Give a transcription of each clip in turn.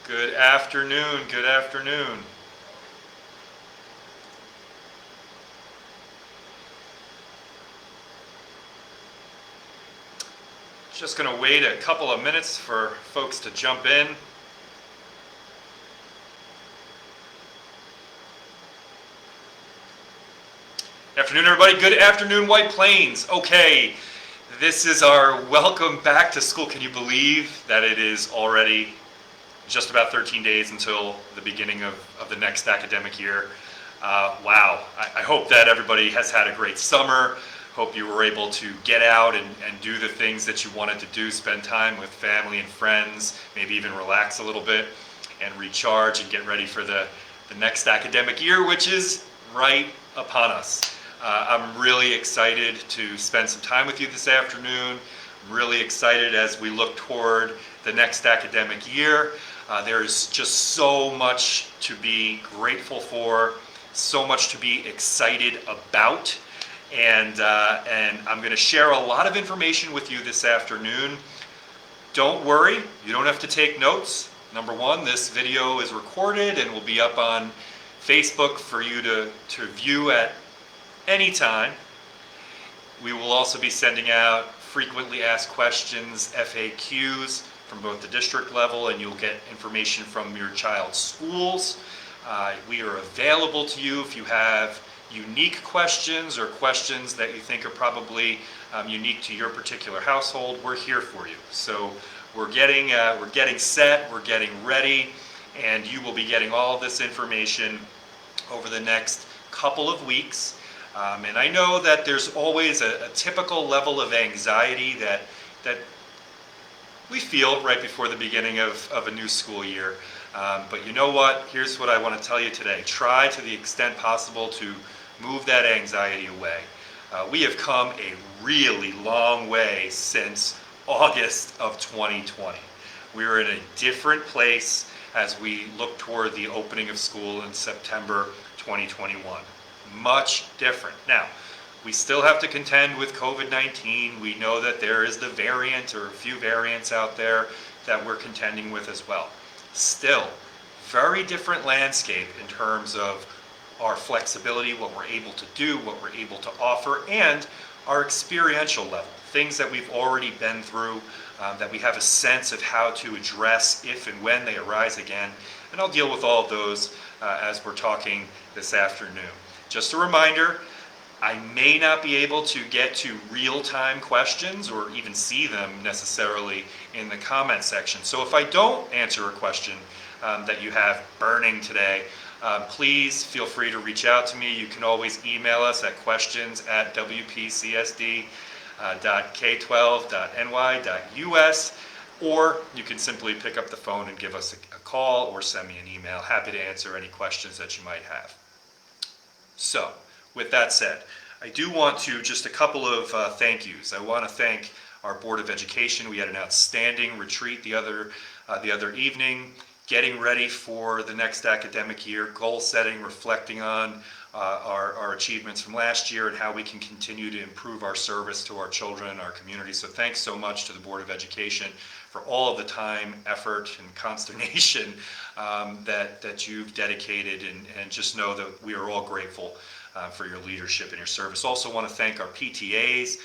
Good afternoon, good afternoon. Just going to wait a couple of minutes for folks to jump in. Afternoon, everybody. Good afternoon, White Plains. Okay, this is our welcome back to school. Can you believe that it is already just about 13 days until the beginning of the next academic year? Wow. I hope that everybody has had a great summer. Hope you were able to get out and do the things that you wanted to do, spend time with family and friends, maybe even relax a little bit and recharge and get ready for the next academic year, which is right upon us. I'm really excited to spend some time with you this afternoon. I'm really excited as we look toward the next academic year. There's just so much to be grateful for, so much to be excited about, and I'm going to share a lot of information with you this afternoon. Don't worry, you don't have to take notes. Number one, this video is recorded and will be up on Facebook for you to view at any time. We will also be sending out frequently asked questions, FAQs, from both the district level, and you'll get information from your child's schools. We are available to you if you have unique questions or questions that you think are probably unique to your particular household. We're here for you. So we're getting set, we're getting ready, and you will be getting all of this information over the next couple of weeks. And I know that there's always a typical level of anxiety that we feel right before the beginning of a new school year. But you know what? Here's what I want to tell you today. Try to the extent possible to move that anxiety away. We have come a really long way since August of 2020. We're in a different place as we look toward the opening of school in September 2021. Much different. Now, we still have to contend with COVID-19. We know that there is the variant or a few variants out there that we're contending with as well. Still, very different landscape in terms of our flexibility, what we're able to do, what we're able to offer, and our experiential level, things that we've already been through, that we have a sense of how to address if and when they arise again. And I'll deal with all of those as we're talking this afternoon. Just a reminder, I may not be able to get to real-time questions or even see them necessarily in the comment section. So if I don't answer a question that you have burning today, please feel free to reach out to me. You can always email us at questions@wpcsd.k12.ny.us, or you can simply pick up the phone and give us a call or send me an email. Happy to answer any questions that you might have. So, with that said, I do want to just a couple of thank yous. I want to thank our Board of Education. We had an outstanding retreat the other evening, getting ready for the next academic year, goal setting, reflecting on our achievements from last year and how we can continue to improve our service to our children and our community. So thanks so much to the Board of Education for all of the time, effort, and consternation that you've dedicated, and just know that we are all grateful for your leadership and your service. Also want to thank our PTAs.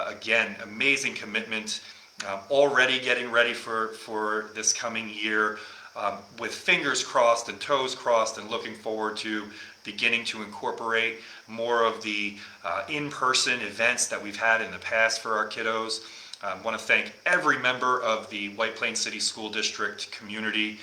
Again, amazing commitment, already getting ready for this coming year, with fingers crossed and toes crossed, and looking forward to beginning to incorporate more of the in-person events that we've had in the past for our kiddos. I want to thank every member of the White Plains City School District community.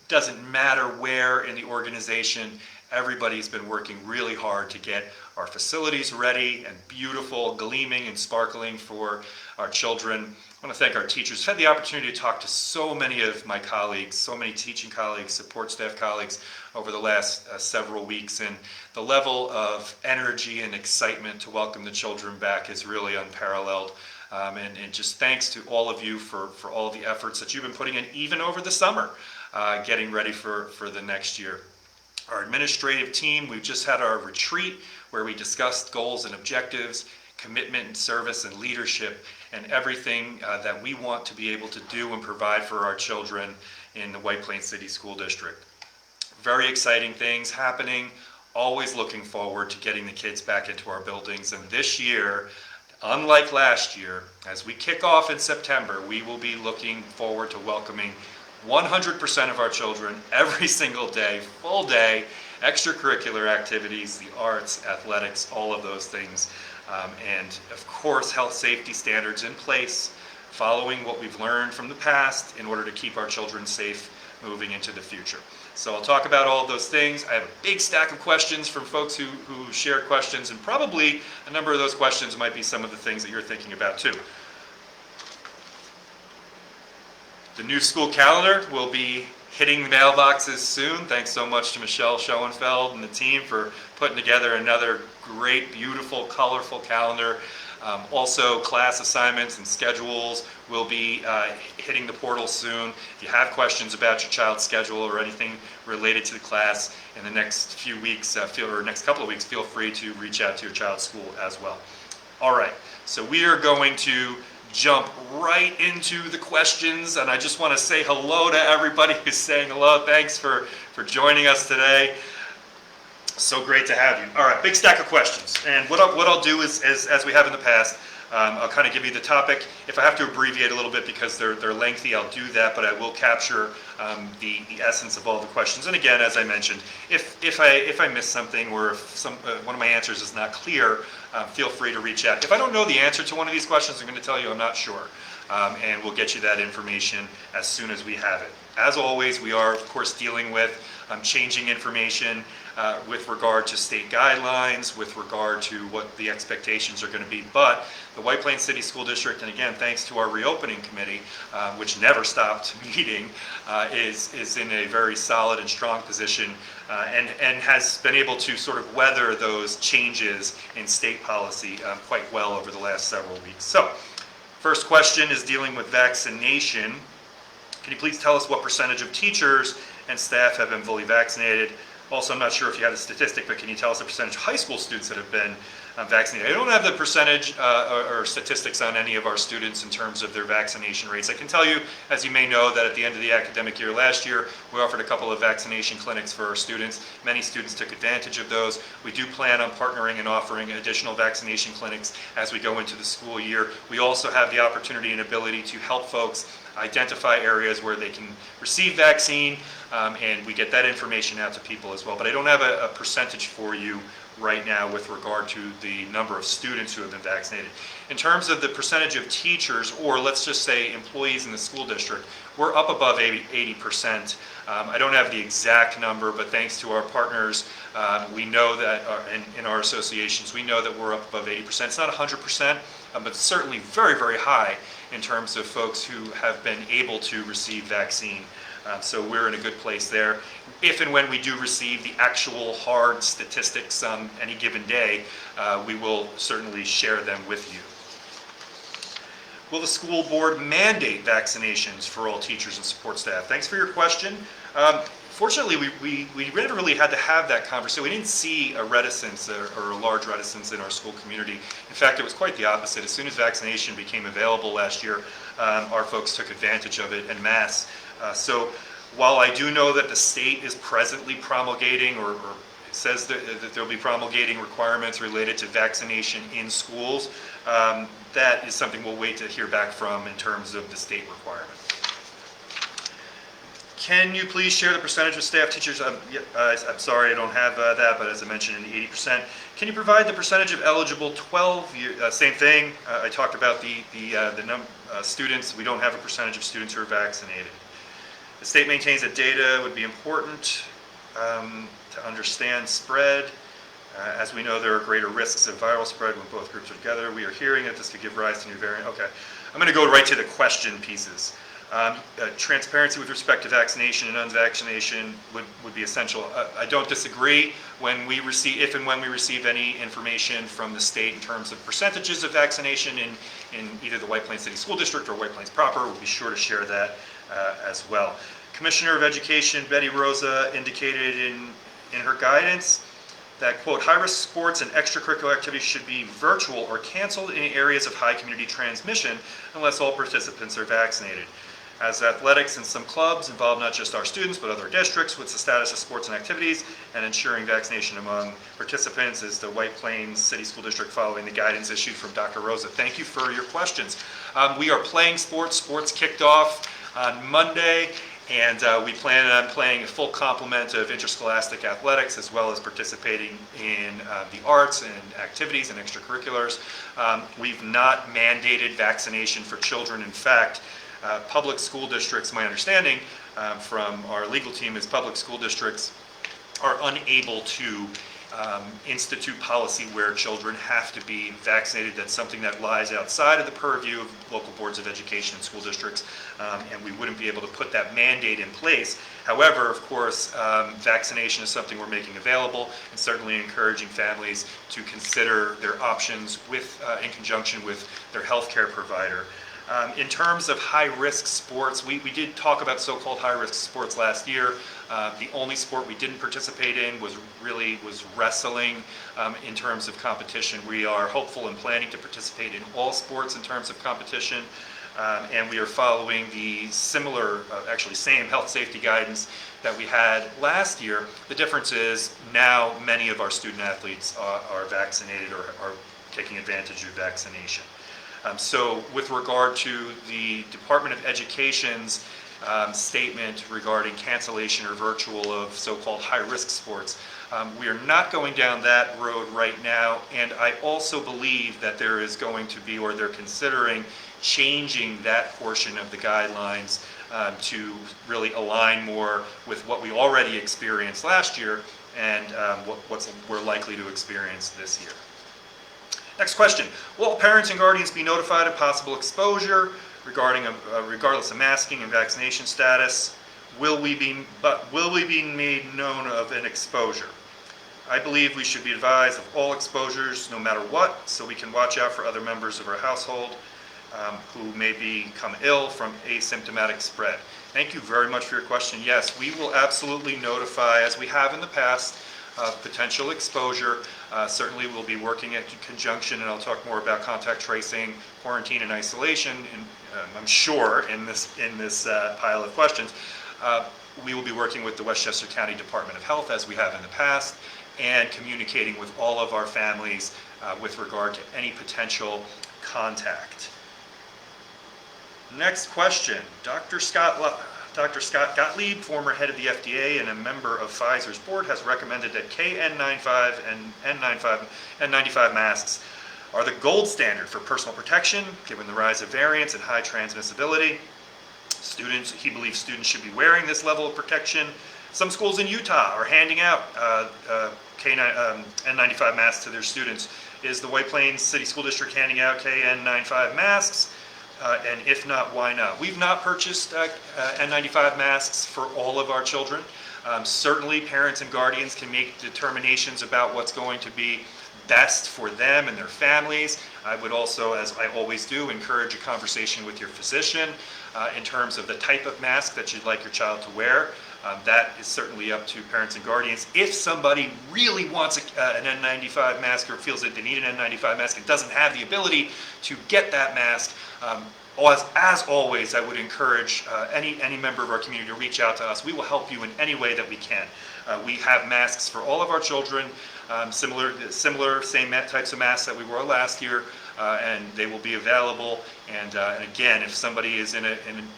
Doesn't matter where in the organization, everybody's been working really hard to get our facilities ready and beautiful, gleaming and sparkling for our children. I want to thank our teachers. I've had the opportunity to talk to so many of my colleagues, so many teaching colleagues, support staff colleagues over the last several weeks, and the level of energy and excitement to welcome the children back is really unparalleled. And just thanks to all of you for all the efforts that you've been putting in, even over the summer, getting ready for the next year. Our administrative team, we've just had our retreat where we discussed goals and objectives, commitment and service and leadership and everything that we want to be able to do and provide for our children in the White Plains City School District. Very exciting things happening. Always looking forward to getting the kids back into our buildings. And this year, unlike last year, as we kick off in September, we will be looking forward to welcoming 100% of our children every single day, full day, extracurricular activities, the arts, athletics, all of those things. And of course, health safety standards in place, following what we've learned from the past in order to keep our children safe moving into the future. So I'll talk about all of those things. I have a big stack of questions from folks who shared questions, and probably a number of those questions might be some of the things that you're thinking about too. The new school calendar will be hitting the mailboxes soon. Thanks so much to Michelle Schoenfeld and the team for putting together another great, beautiful, colorful calendar. Also, class assignments and schedules will be hitting the portal soon. If you have questions about your child's schedule or anything related to the class in the next few weeks, next couple of weeks, feel free to reach out to your child's school as well. All right, so we are going to jump right into the questions, and I just want to say hello to everybody who's saying hello. Thanks for joining us today. So great to have you. All right, big stack of questions. And what I'll do is, as we have in the past, I'll kind of give you the topic. If I have to abbreviate a little bit because they're lengthy, I'll do that, but I will capture the essence of all the questions. And again, as I mentioned, if I miss something or if one of my answers is not clear, feel free to reach out. If I don't know the answer to one of these questions, I'm going to tell you I'm not sure. And we'll get you that information as soon as we have it. As always, we are, of course, dealing with changing information with regard to state guidelines, with regard to what the expectations are going to be. But the White Plains City School District, and again, thanks to our reopening committee, which never stopped meeting, is in a very solid and strong position and has been able to sort of weather those changes in state policy quite well over the last several weeks. So, first question is dealing with vaccination. Can you please tell us what percentage of teachers and staff have been fully vaccinated? Also, I'm not sure if you have a statistic, but can you tell us the percentage of high school students that have been vaccinated? I don't have the percentage or statistics on any of our students in terms of their vaccination rates. I can tell you, as you may know, that at the end of the academic year last year, we offered a couple of vaccination clinics for our students. Many students took advantage of those. We do plan on partnering and offering additional vaccination clinics as we go into the school year. We also have the opportunity and ability to help folks identify areas where they can receive vaccine, and we get that information out to people as well. But I don't have a percentage for you right now with regard to the number of students who have been vaccinated. In terms of the percentage of teachers, or let's just say employees in the school district, we're up above 80%. I don't have the exact number, but thanks to our partners, we know that in our associations, we know that we're up above 80%. It's not 100%, but certainly very, very high in terms of folks who have been able to receive vaccine. So we're in a good place there. If and when we do receive the actual hard statistics on any given day, we will certainly share them with you. Will the school board mandate vaccinations for all teachers and support staff? Thanks for your question. Fortunately, we never really had to have that conversation. We didn't see a reticence or a large reticence in our school community. In fact, it was quite the opposite. As soon as vaccination became available last year, our folks took advantage of it en masse. So while I do know that the state is presently promulgating or says that they'll be promulgating requirements related to vaccination in schools, that is something we'll wait to hear back from in terms of the state requirement. Can you please share the percentage of staff teachers? I'm sorry, I don't have that, but as I mentioned, 80%. Can you provide the percentage of eligible 12-year? Same thing. I talked about the students. We don't have a percentage of students who are vaccinated. The state maintains that data would be important to understand spread. As we know, there are greater risks of viral spread when both groups are together. We are hearing that this could give rise to new variant. Okay, I'm going to go right to the question pieces. Transparency with respect to vaccination and unvaccination would be essential. I don't disagree. If and when we receive any information from the state in terms of percentages of vaccination in either the White Plains City School District or White Plains proper, we'll be sure to share that as well. Commissioner of Education Betty Rosa indicated in her guidance that, quote, high-risk sports and extracurricular activities should be virtual or canceled in areas of high community transmission unless all participants are vaccinated. As athletics and some clubs involve not just our students but other districts, what's the status of sports and activities and ensuring vaccination among participants is the White Plains City School District following the guidance issued from Dr. Rosa. Thank you for your questions. We are playing sports. Sports kicked off on Monday, and we plan on playing a full complement of interscholastic athletics as well as participating in the arts and activities and extracurriculars. We've not mandated vaccination for children. In fact, public school districts, my understanding from our legal team is public school districts are unable to institute policy where children have to be vaccinated. That's something that lies outside of the purview of local boards of education and school districts, and we wouldn't be able to put that mandate in place. However, of course, vaccination is something we're making available and certainly encouraging families to consider their options in conjunction with their healthcare provider. In terms of high-risk sports, we did talk about so-called high-risk sports last year. The only sport we didn't participate in was wrestling. In terms of competition, we are hopeful and planning to participate in all sports in terms of competition, and we are following the same health safety guidance that we had last year. The difference is now many of our student athletes are vaccinated or are taking advantage of vaccination. So with regard to the Department of Education's statement regarding cancellation or virtual of so-called high-risk sports, we are not going down that road right now, and I also believe that there is going to be, or they're considering changing that portion of the guidelines to really align more with what we already experienced last year and what we're likely to experience this year. Next question. Will parents and guardians be notified of possible exposure regardless of masking and vaccination status? Will we be made known of an exposure? I believe we should be advised of all exposures no matter what, so we can watch out for other members of our household who may become ill from asymptomatic spread. Thank you very much for your question. Yes, we will absolutely notify, as we have in the past, potential exposure. Certainly we'll be working in conjunction, and I'll talk more about contact tracing, quarantine, and isolation, and I'm sure in this pile of questions. We will be working with the Westchester County Department of Health as we have in the past, and communicating with all of our families with regard to any potential contact. Next question. Dr. Scott Gottlieb, former head of the FDA and a member of Pfizer's board, has recommended that KN95 and N95 masks are the gold standard for personal protection, given the rise of variants and high transmissibility. He believes students should be wearing this level of protection. Some schools in Utah are handing out N95 masks to their students. Is the White Plains City School District handing out KN95 masks? And if not, why not? We've not purchased N95 masks for all of our children. Certainly parents and guardians can make determinations about what's going to be best for them and their families. I would also, as I always do, encourage a conversation with your physician in terms of the type of mask that you'd like your child to wear. That is certainly up to parents and guardians. If somebody really wants an N95 mask or feels that they need an N95 mask and doesn't have the ability to get that mask, as always, I would encourage any member of our community to reach out to us. We will help you in any way that we can. We have masks for all of our children, similar same types of masks that we wore last year, and they will be available. And again, if somebody is in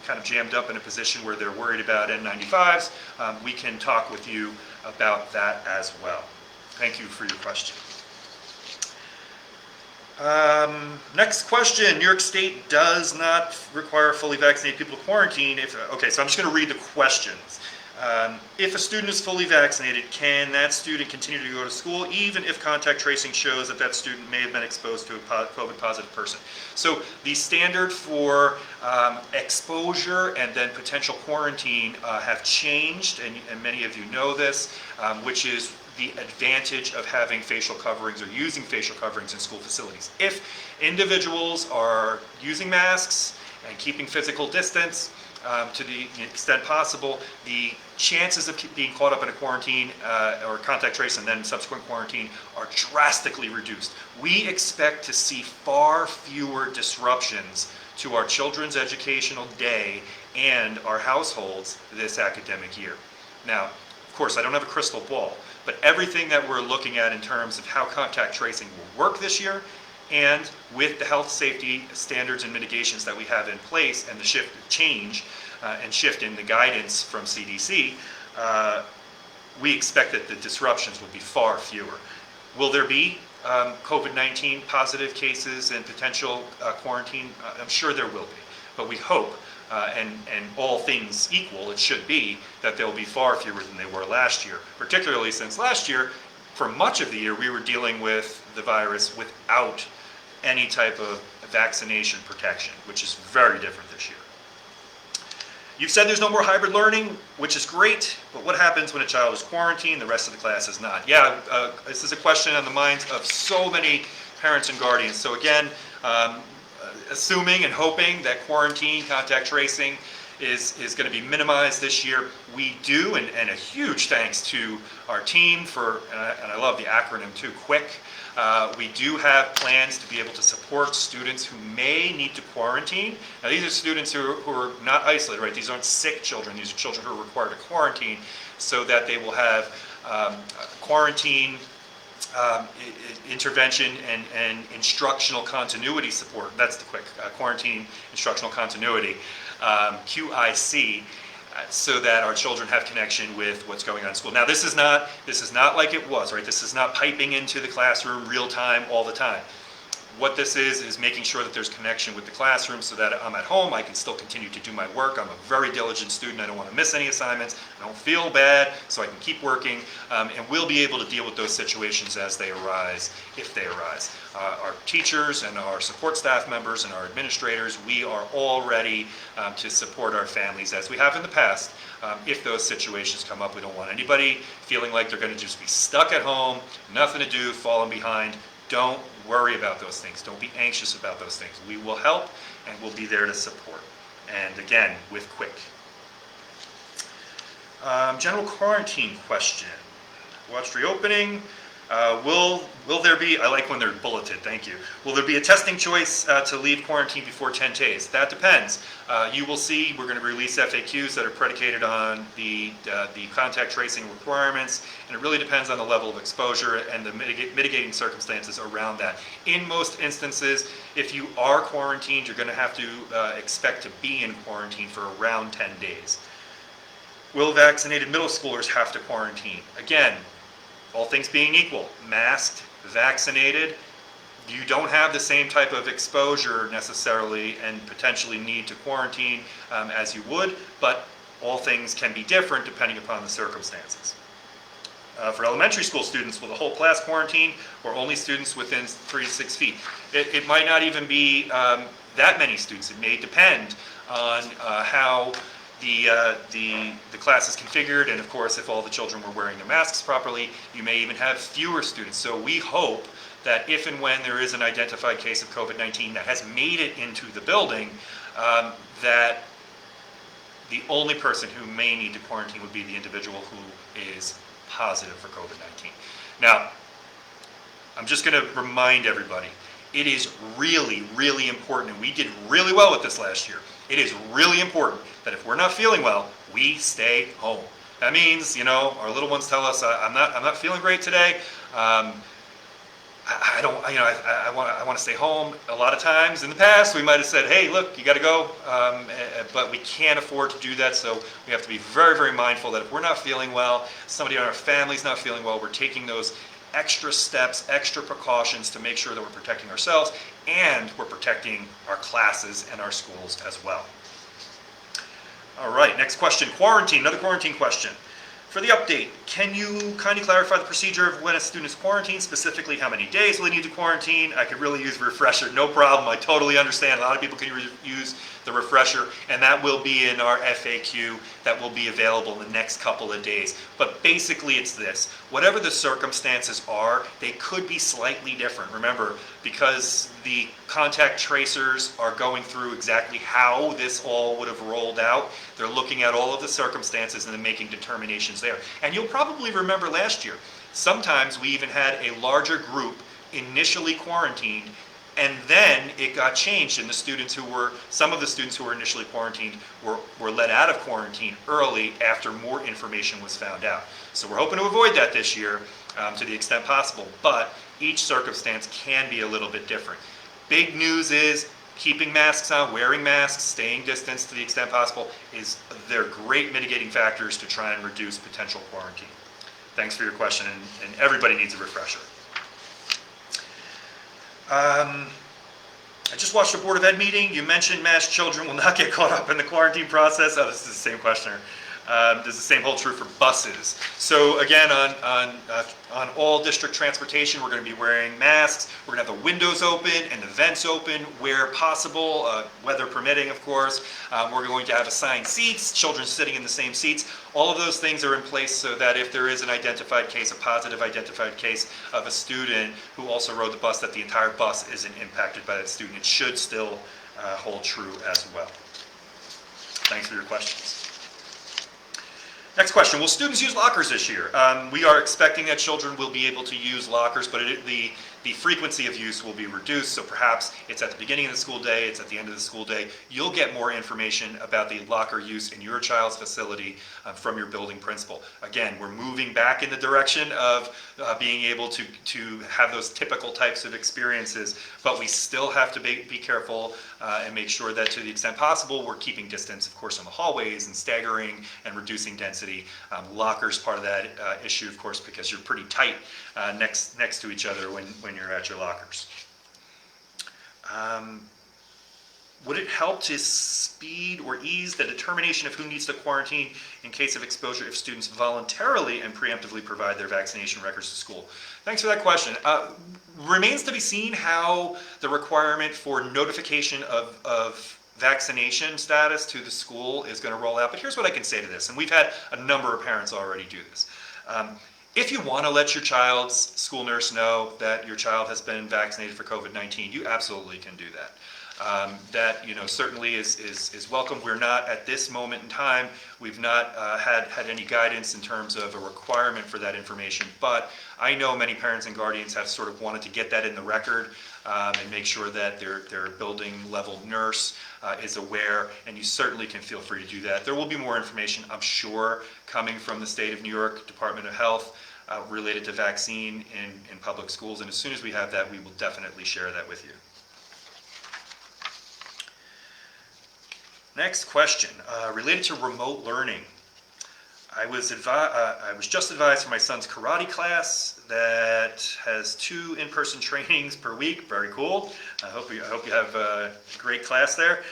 kind of jammed up in a position where they're worried about N95s, we can talk with you about that as well. Thank you for your question. Next question. New York State does not require fully vaccinated people to quarantine. Okay, so I'm just going to read the questions. If a student is fully vaccinated, can that student continue to go to school even if contact tracing shows that that student may have been exposed to a COVID positive person? So the standard for exposure and then potential quarantine have changed, and many of you know this, which is the advantage of having facial coverings or using facial coverings in school facilities. If individuals are using masks and keeping physical distance, to the extent possible, the chances of being caught up in a quarantine or contact trace and then subsequent quarantine are drastically reduced. We expect to see far fewer disruptions to our children's educational day and our households this academic year. Now, of course, I don't have a crystal ball, but everything that we're looking at in terms of how contact tracing will work this year, and with the health safety standards and mitigations that we have in place and the shift in the guidance from CDC, we expect that the disruptions will be far fewer. Will there be COVID-19 positive cases and potential quarantine? I'm sure there will be, but we hope, and all things equal, it should be that there will be far fewer than they were last year, particularly since last year, for much of the year, we were dealing with the virus without any type of vaccination protection, which is very different this year. You've said there's no more hybrid learning, which is great, but what happens when a child is quarantined, the rest of the class is not? Yeah, this is a question on the minds of so many parents and guardians. So again, assuming and hoping that quarantine, contact tracing is going to be minimized this year, we do, and a huge thanks to our team for, and I love the acronym too, Hvac. We do have plans to be able to support students who may need to quarantine. Now these are students who are not isolated, right? These aren't sick children. These are children who are required to quarantine so that they will have quarantine intervention and instructional continuity support. That's the quick quarantine instructional continuity, QIC. So that our children have connection with what's going on in school. Now this is not like it was, right? This is not piping into the classroom real time all the time. What this is making sure that there's connection with the classroom so that I'm at home, I can still continue to do my work. I'm a very diligent student. I don't want to miss any assignments. I don't feel bad, so I can keep working. And we'll be able to deal with those situations as they arise, if they arise. Our teachers and our support staff members and our administrators, we are all ready to support our families as we have in the past. If those situations come up, we don't want anybody feeling like they're going to just be stuck at home, nothing to do, falling behind. Don't worry about those things. Don't be anxious about those things. We will help and we'll be there to support. And again, with Hvac. General quarantine question. Watched reopening. Will there be, I like when they're bulleted, thank you. Will there be a testing choice to leave quarantine before 10 days? That depends. You will see we're going to release FAQs that are predicated on the contact tracing requirements, and it really depends on the level of exposure and the mitigating circumstances around that. In most instances, if you are quarantined, you're going to have to expect to be in quarantine for around 10 days. Will vaccinated middle schoolers have to quarantine? Again, all things being equal, masked, vaccinated, you don't have the same type of exposure necessarily and potentially need to quarantine as you would, but all things can be different depending upon the circumstances. For elementary school students, will the whole class quarantine or only students within 3 to 6 feet? It might not even be that many students. It may depend on how the class is configured, and of course if all the children were wearing their masks properly, you may even have fewer students. So we hope that if and when there is an identified case of COVID-19 that has made it into the building, that the only person who may need to quarantine would be the individual who is positive for COVID-19. Now, I'm just going to remind everybody, it is really, really important, and we did really well with this last year. It is really important that if we're not feeling well, we stay home. That means, our little ones tell us, I'm not feeling great today. I want to stay home. A lot of times in the past, we might have said, hey, look, you got to go. But we can't afford to do that. So we have to be very, very mindful that if we're not feeling well, somebody in our family's not feeling well, we're taking those extra steps, extra precautions to make sure that we're protecting ourselves and we're protecting our classes and our schools as well. All right, next question, quarantine, another quarantine question. For the update, can you kindly clarify the procedure of when a student is quarantined, specifically how many days will they need to quarantine? I could really use a refresher, no problem, I totally understand. A lot of people can use the refresher, and that will be in our FAQ that will be available in the next couple of days. But basically it's this, whatever the circumstances are, they could be slightly different. Remember, because the contact tracers are going through exactly how this all would have rolled out. They're looking at all of the circumstances and then making determinations there. And you'll probably remember last year, sometimes we even had a larger group initially quarantined, and then it got changed, and some of the students who were initially quarantined were let out of quarantine early after more information was found out. So we're hoping to avoid that this year to the extent possible, but each circumstance can be a little bit different. Big news is keeping masks on, wearing masks, staying distance to the extent possible, they're great mitigating factors to try and reduce potential quarantine. Thanks for your question, and everybody needs a refresher. I just watched a Board of Ed meeting. You mentioned masked children will not get caught up in the quarantine process. Oh, this is the same questioner. Does the same hold true for buses? So again, on all district transportation, we're going to be wearing masks. We're going to have the windows open and the vents open where possible, weather permitting, of course. We're going to have assigned seats, children sitting in the same seats. All of those things are in place so that if there is an identified case, a positive identified case of a student who also rode the bus, that the entire bus isn't impacted by that student. It should still hold true as well. Thanks for your questions. Next question, will students use lockers this year? We are expecting that children will be able to use lockers, but the frequency of use will be reduced, so perhaps it's at the beginning of the school day, it's at the end of the school day. You'll get more information about the locker use in your child's facility from your building principal. Again, we're moving back in the direction of being able to have those typical types of experiences, but we still have to be careful and make sure that to the extent possible, we're keeping distance, of course, in the hallways and staggering and reducing density. Lockers part of that issue, of course, because you're pretty tight next to each other when you're at your lockers. Would it help to speed or ease the determination of who needs to quarantine in case of exposure if students voluntarily and preemptively provide their vaccination records to school? Thanks for that question. Remains to be seen how the requirement for notification of vaccination status to the school is going to roll out, but here's what I can say to this, and we've had a number of parents already do this. If you want to let your child's school nurse know that your child has been vaccinated for COVID-19, you absolutely can do that. That certainly is welcome. We're not at this moment in time. We've not had any guidance in terms of a requirement for that information. But I know many parents and guardians have sort of wanted to get that in the record and make sure that their building level nurse is aware. And you certainly can feel free to do that. There will be more information, I'm sure, coming from the State of New York Department of Health related to vaccine in public schools. And as soon as we have that, we will definitely share that with you. Next question, related to remote learning. I was just advised for my son's karate class that has 2 in-person trainings per week. Very cool. I hope you have a great class there.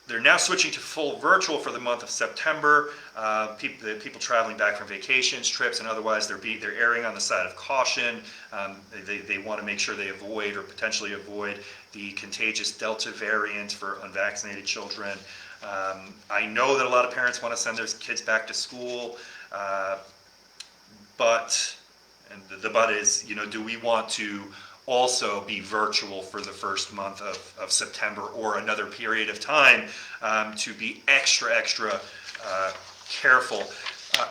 They're now switching to full virtual for the month of September. People traveling back from vacations, trips, and otherwise, they're erring on the side of caution. They want to make sure they avoid or potentially avoid the contagious Delta variant for unvaccinated children. I know that a lot of parents want to send their kids back to school, but the but is, do we want to also be virtual for the first month of September or another period of time to be extra careful?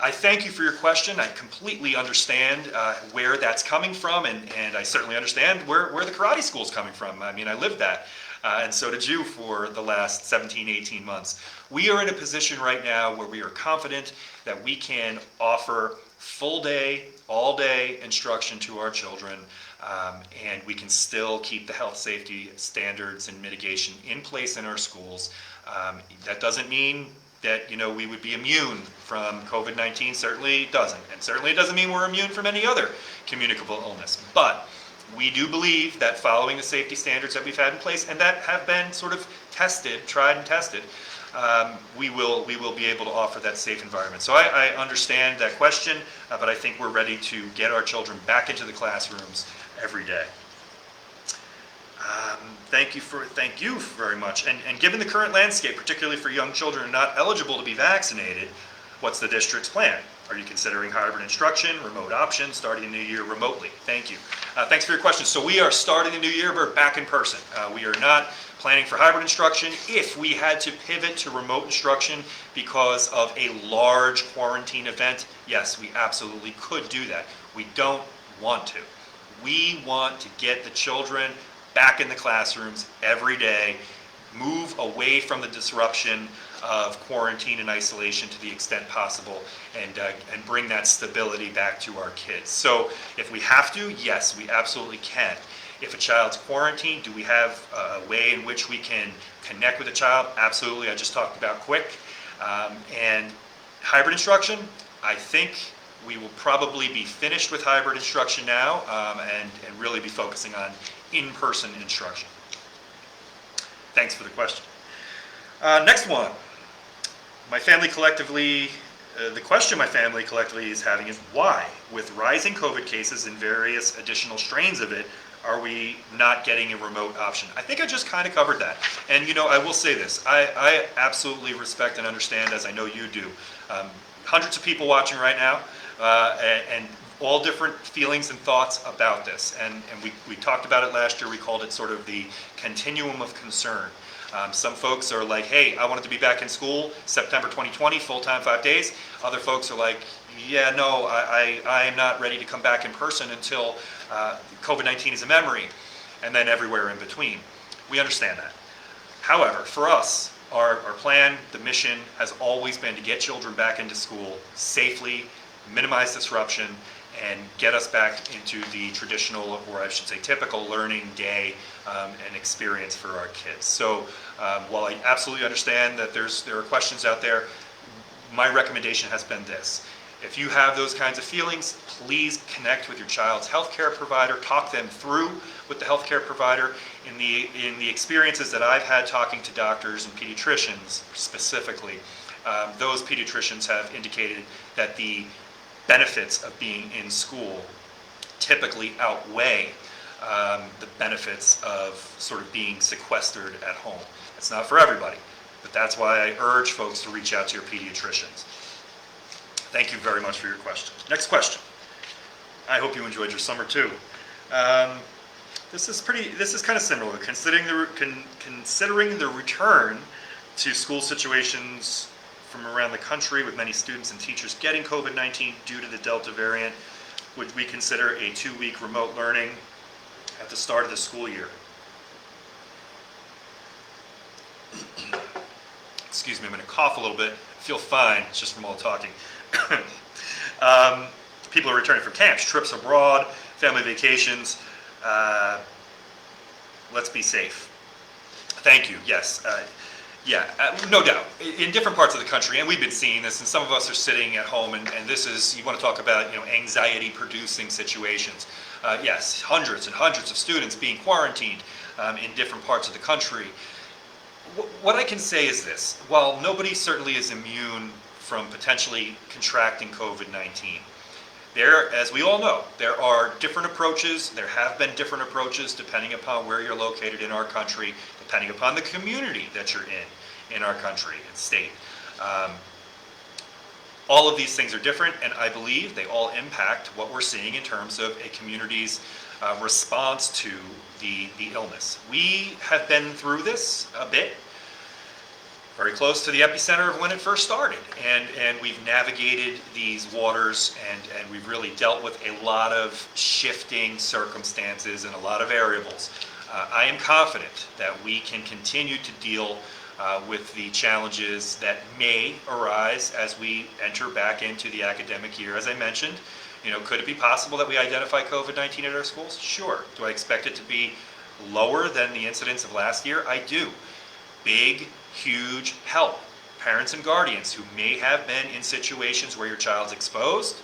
I thank you for your question. I completely understand where that's coming from, and I certainly understand where the karate school is coming from. I mean, I lived that, and so did you for the last 17, 18 months. We are in a position right now where we are confident that we can offer full day, all day instruction to our children, and we can still keep the health safety standards and mitigation in place in our schools. That doesn't mean that we would be immune from COVID-19. Certainly doesn't, and certainly it doesn't mean we're immune from any other communicable illness. But we do believe that following the safety standards that we've had in place and that have been sort of tried and tested, we will be able to offer that safe environment. So I understand that question, but I think we're ready to get our children back into the classrooms every day. Thank you very much. And given the current landscape, particularly for young children not eligible to be vaccinated, what's the district's plan? Are you considering hybrid instruction, remote options, starting the new year remotely? Thank you. Thanks for your question. So we are starting the new year, we're back in person. We are not planning for hybrid instruction. If we had to pivot to remote instruction because of a large quarantine event, yes, we absolutely could do that. We don't want to. We want to get the children back in the classrooms every day, move away from the disruption of quarantine and isolation to the extent possible, and bring that stability back to our kids. So if we have to, yes, we absolutely can. If a child's quarantined, do we have a way in which we can connect with a child? Absolutely. I just talked about Hvac. And hybrid instruction, I think we will probably be finished with hybrid instruction now, and really be focusing on in-person instruction. Thanks for the question. Next one. My family collectively, the question my family collectively is having is why, with rising COVID cases and various additional strains of it, are we not getting a remote option? I think I just kind of covered that. And I will say this, I absolutely respect and understand, as I know you do, hundreds of people watching right now, and all different feelings and thoughts about this. And we talked about it last year. We called it sort of the continuum of concern. Some folks are like, hey, I wanted to be back in school September 2020, full-time, 5 days. Other folks are like, yeah, no, I am not ready to come back in person until COVID-19 is a memory, and then everywhere in between. We understand that. However, for us, our plan, the mission, has always been to get children back into school safely, minimize disruption, and get us back into the traditional, or I should say typical, learning day and experience for our kids. So while I absolutely understand that there are questions out there, my recommendation has been this. If you have those kinds of feelings, please connect with your child's healthcare provider, talk them through with the healthcare provider. In the experiences that I've had talking to doctors and pediatricians specifically, those pediatricians have indicated that the benefits of being in school typically outweigh the benefits of sort of being sequestered at home. It's not for everybody, but that's why I urge folks to reach out to your pediatricians. Thank you very much for your question. Next question. I hope you enjoyed your summer too. This is kind of similar. Considering the return to school situations from around the country, with many students and teachers getting COVID-19 due to the Delta variant, would we consider a 2-week remote learning at the start of the school year? Excuse me, I'm going to cough a little bit. I feel fine, it's just from all the talking. People are returning from camps, trips abroad, family vacations. Let's be safe. Thank you. Yes. No doubt. In different parts of the country, and we've been seeing this, and some of us are sitting at home, and this is, you want to talk about anxiety-producing situations. Yes, hundreds and hundreds of students being quarantined in different parts of the country. What I can say is this: while nobody certainly is immune from potentially contracting COVID-19, as we all know, there are different approaches. There have been different approaches depending upon where you're located in our country, depending upon the community that you're in our country and state. All of these things are different, and I believe they all impact what we're seeing in terms of a community's response to the illness. We have been through this a bit, very close to the epicenter of when it first started, and we've navigated these waters, and we've really dealt with a lot of shifting circumstances and a lot of variables. I am confident that we can continue to deal with the challenges that may arise as we enter back into the academic year. As I mentioned, could it be possible that we identify COVID-19 at our schools? Sure. Do I expect it to be lower than the incidence of last year? I do. Big, huge help. Parents and guardians who may have been in situations where your child's exposed,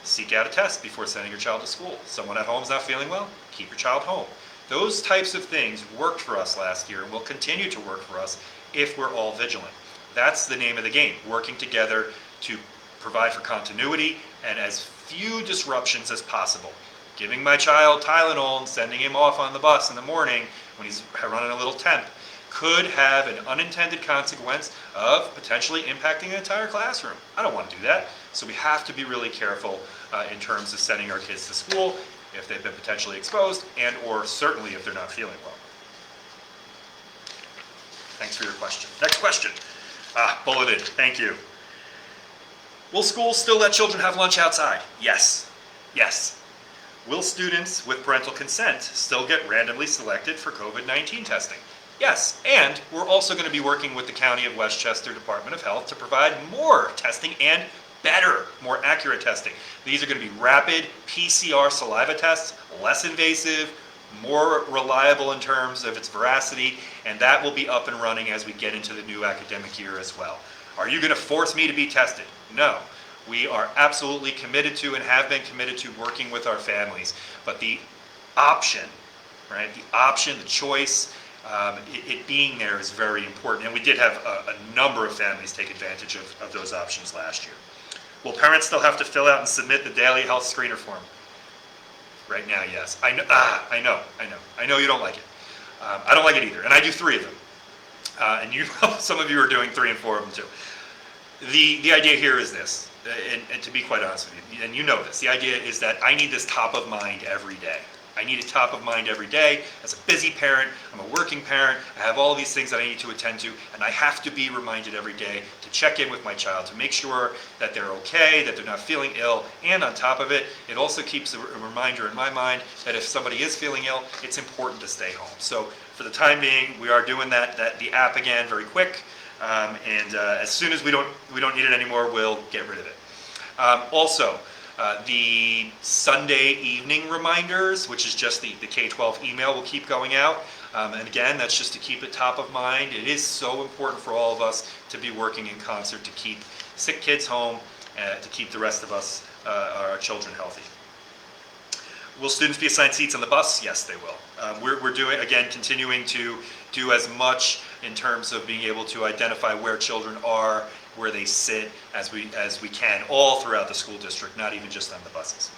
seek out a test before sending your child to school. Someone at home is not feeling well, keep your child home. Those types of things worked for us last year and will continue to work for us if we're all vigilant. That's the name of the game, working together to provide for continuity and as few disruptions as possible. Giving my child Tylenol and sending him off on the bus in the morning when he's running a little temp could have an unintended consequence of potentially impacting an entire classroom. I don't want to do that. So we have to be really careful in terms of sending our kids to school. if they've been potentially exposed and or certainly if they're not feeling well. Thanks for your question. Next question. Bulleted. Thank you. Will schools still let children have lunch outside? Yes. Yes. Will students with parental consent still get randomly selected for COVID-19 testing? Yes. And we're also going to be working with the County of Westchester Department of Health to provide more testing and better, more accurate testing. These are going to be rapid PCR saliva tests, less invasive, more reliable in terms of its veracity, and that will be up and running as we get into the new academic year as well. Are you going to force me to be tested? No. We are absolutely committed to and have been committed to working with our families, but the option, right, the choice, it being there is very important, and we did have a number of families take advantage of those options last year. Will parents still have to fill out and submit the daily health screener form? Right now, yes. I know you don't like it. I don't like it either, and I do 3 of them. And some of you are doing 3 and 4 of them too. The idea here is this, and to be quite honest with you, and you know this, the idea is that I need this top of mind every day. I need it top of mind every day. As a busy parent, I'm a working parent, I have all these things that I need to attend to, and I have to be reminded every day to check in with my child to make sure that they're okay, that they're not feeling ill, and on top of it, it also keeps a reminder in my mind that if somebody is feeling ill, it's important to stay home. So for the time being, we are doing the app again very quick, and as soon as we don't need it anymore, we'll get rid of it. Also, the Sunday evening reminders, which is just the K-12 email, will keep going out. And again, that's just to keep it top of mind. It is so important for all of us to be working in concert to keep sick kids home, to keep the rest of us, our children, healthy. Will students be assigned seats on the bus? Yes, they will. We're doing, again, continuing to do as much in terms of being able to identify where children are, where they sit, as we can, all throughout the school district, not even just on the buses.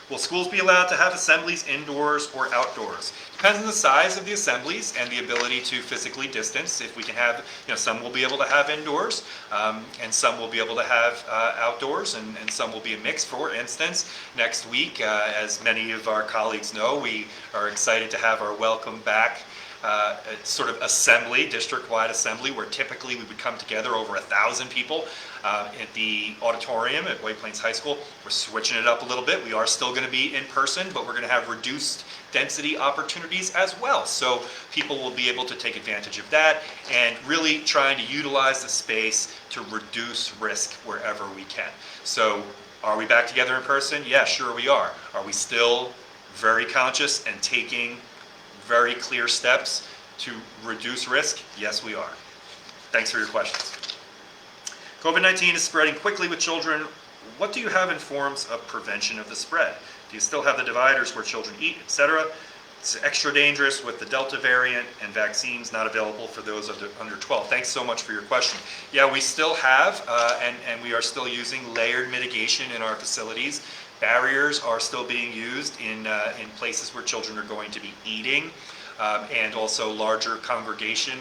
Will schools be allowed to have assemblies indoors or outdoors? Depends on the size of the assemblies and the ability to physically distance. If we can have, some will be able to have indoors, and some will be able to have outdoors, and some will be a mix. For instance, next week, as many of our colleagues know, we are excited to have our welcome back sort of assembly, district-wide assembly, where typically we would come together over 1,000 people at the auditorium at White Plains High School. We're switching it up a little bit. We are still going to be in person, but we're going to have reduced density opportunities as well. So people will be able to take advantage of that and really trying to utilize the space to reduce risk wherever we can. So are we back together in person? Yeah, sure we are. Are we still very conscious and taking very clear steps to reduce risk? Yes, we are. Thanks for your questions. COVID-19 is spreading quickly with children. What do you have in forms of prevention of the spread? Do you still have the dividers where children eat, etc.? It's extra dangerous with the Delta variant and vaccines not available for those under 12. Thanks so much for your question. Yeah, we still have, and we are still using layered mitigation in our facilities. Barriers are still being used in places where children are going to be eating, and also larger congregation,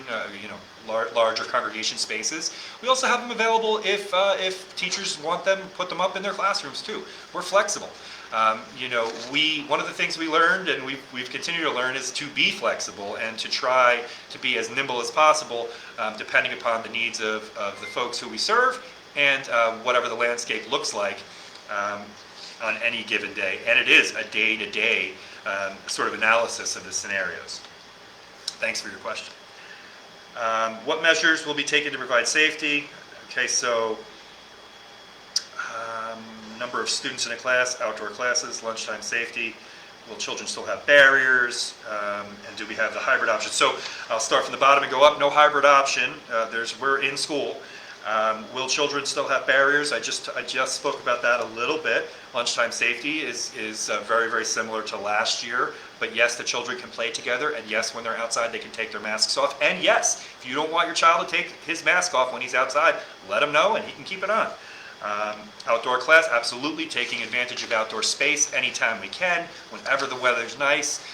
larger congregation spaces. We also have them available if teachers want them, put them up in their classrooms too. We're flexible. One of the things we learned, and we've continued to learn, is to be flexible and to try to be as nimble as possible, depending upon the needs of the folks who we serve and whatever the landscape looks like on any given day. And it is a day-to-day sort of analysis of the scenarios. Thanks for your question. What measures will be taken to provide safety? Okay, so number of students in a class, outdoor classes, lunchtime safety. Will children still have barriers? And do we have the hybrid option? So I'll start from the bottom and go up. No hybrid option. We're in school. Will children still have barriers? I just spoke about that a little bit. Lunchtime safety is very, very similar to last year. But yes, the children can play together, and yes, when they're outside, they can take their masks off. And yes, if you don't want your child to take his mask off when he's outside, let him know, and he can keep it on. Outdoor class, absolutely, taking advantage of outdoor space anytime we can, whenever the weather's nice,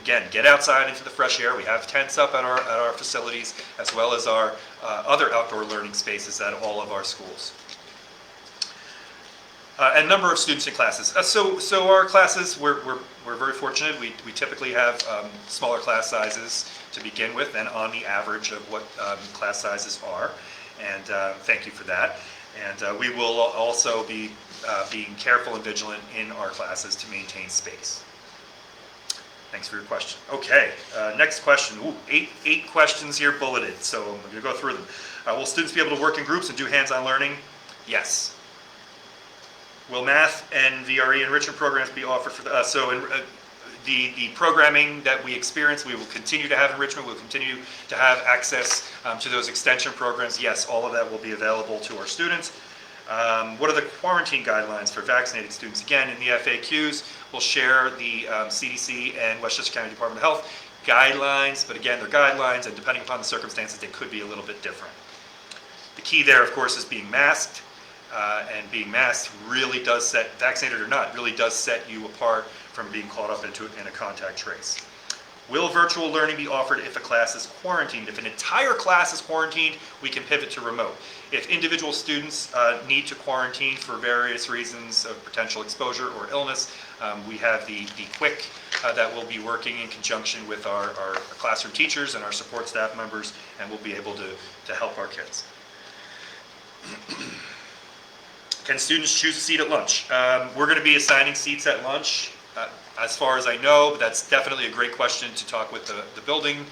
again, get outside into the fresh air. We have tents up at our facilities, as well as our other outdoor learning spaces at all of our schools. and number of students in classes. So our classes, we're very fortunate. We typically have smaller class sizes to begin with and on the average of what class sizes are. And thank you for that. And we will also be being careful and vigilant in our classes to maintain space. Thanks for your question. Okay, next question. Ooh, eight questions here bulleted, so I'm going to go through them. Will students be able to work in groups and do hands-on learning? Yes. Will math and VRE enrichment programs be offered for the programming that we experience, we will continue to have enrichment, we'll continue to have access to those extension programs. Yes, all of that will be available to our students. What are the quarantine guidelines for vaccinated students? Again, in the FAQs, we'll share the CDC and Westchester County Department of Health guidelines, but again, they're guidelines, and depending upon the circumstances, they could be a little bit different. The key there, of course, is being masked, and being masked really does vaccinated or not, really does set you apart from being caught up in a contact trace. Will virtual learning be offered if a class is quarantined? If an entire class is quarantined, we can pivot to remote. If individual students need to quarantine for various reasons of potential exposure or illness, we have the Hvac that will be working in conjunction with our classroom teachers and our support staff members, and we'll be able to help our kids. Can students choose a seat at lunch? We're going to be assigning seats at lunch. As far as I know, but that's definitely a great question to talk with the building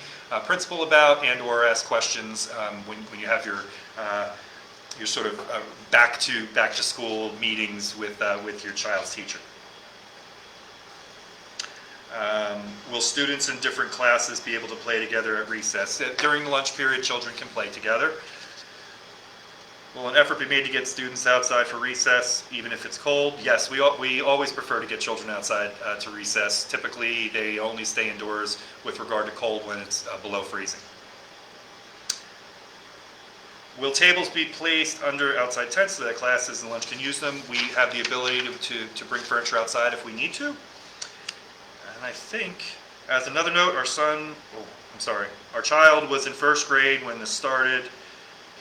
principal about, and or ask questions when you have your sort of back to school meetings with your child's teacher. Will students in different classes be able to play together at recess? During the lunch period, children can play together. Will an effort be made to get students outside for recess, even if it's cold? Yes, we always prefer to get children outside to recess. Typically, they only stay indoors with regard to cold when it's below freezing. Will tables be placed under outside tents so that classes and lunch can use them? We have the ability to bring furniture outside if we need to. And I think, as another note, our child was in first grade when this started.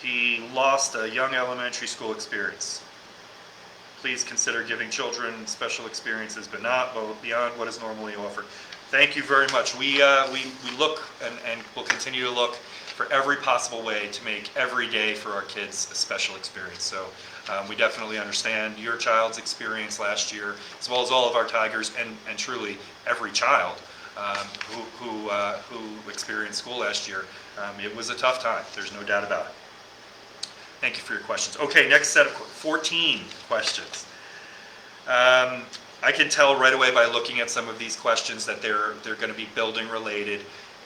He lost a young elementary school experience. Please consider giving children special experiences, but not beyond what is normally offered. Thank you very much. We look and will continue to look for every possible way to make every day for our kids a special experience. So we definitely understand your child's experience last year, as well as all of our Tigers, and truly every child who experienced school last year. It was a tough time. There's no doubt about it. Thank you for your questions. Okay, next set of 14 questions. I can tell right away by looking at some of these questions that they're going to be building related.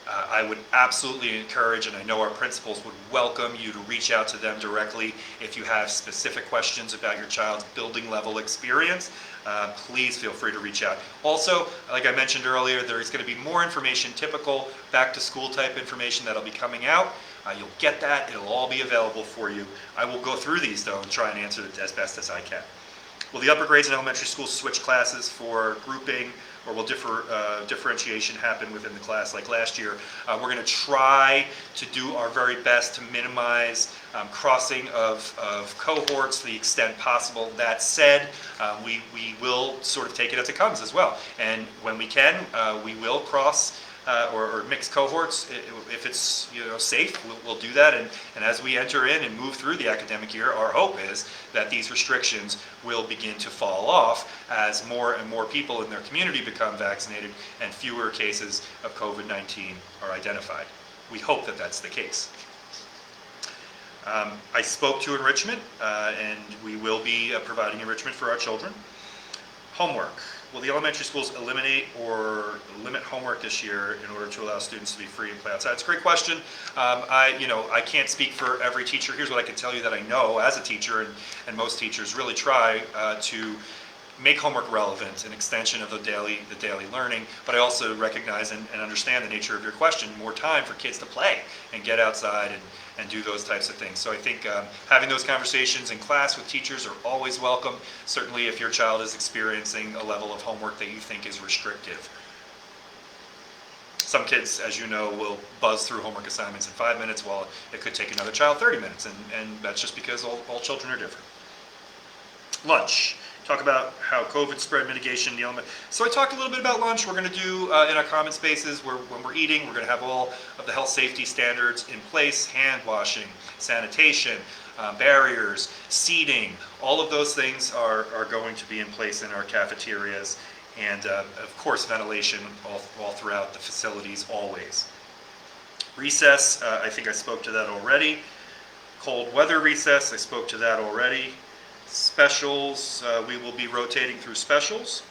I would absolutely encourage, and I know our principals would welcome you to reach out to them directly if you have specific questions about your child's building level experience. Please feel free to reach out. Also, like I mentioned earlier, there is going to be more information, typical back to school type information that'll be coming out. You'll get that. It'll all be available for you. I will go through these, though, and try and answer it as best as I can. Will the upper grades in elementary schools switch classes for grouping, or will differentiation happen within the class like last year? We're going to try to do our very best to minimize crossing of cohorts to the extent possible. That said, we will sort of take it as it comes as well. And when we can, we will cross or mix cohorts. If it's safe, we'll do that. And as we enter in and move through the academic year, our hope is that these restrictions will begin to fall off as more and more people in their community become vaccinated and fewer cases of COVID-19 are identified. We hope that that's the case. I spoke to enrichment, and we will be providing enrichment for our children. Homework. Will the elementary schools eliminate or limit homework this year in order to allow students to be free and play outside? It's a great question. I can't speak for every teacher. Here's what I can tell you that I know as a teacher, and most teachers really try to make homework relevant, an extension of the daily learning, but I also recognize and understand the nature of your question, more time for kids to play and get outside and do those types of things. So I think having those conversations in class with teachers are always welcome, certainly if your child is experiencing a level of homework that you think is restrictive. Some kids, as you know, will buzz through homework assignments in 5 minutes, while it could take another child 30 minutes, and that's just because all children are different. Lunch. talk about how COVID spread mitigation, the element. So I talked a little bit about lunch. We're going to do in our common spaces where when we're eating, we're going to have all of the health safety standards in place, hand washing, sanitation, barriers, seating, all of those things are going to be in place in our cafeterias. And of course, ventilation all throughout the facilities always. Recess, I think I spoke to that already. Cold weather recess, I spoke to that already. Specials, we will be rotating through specials.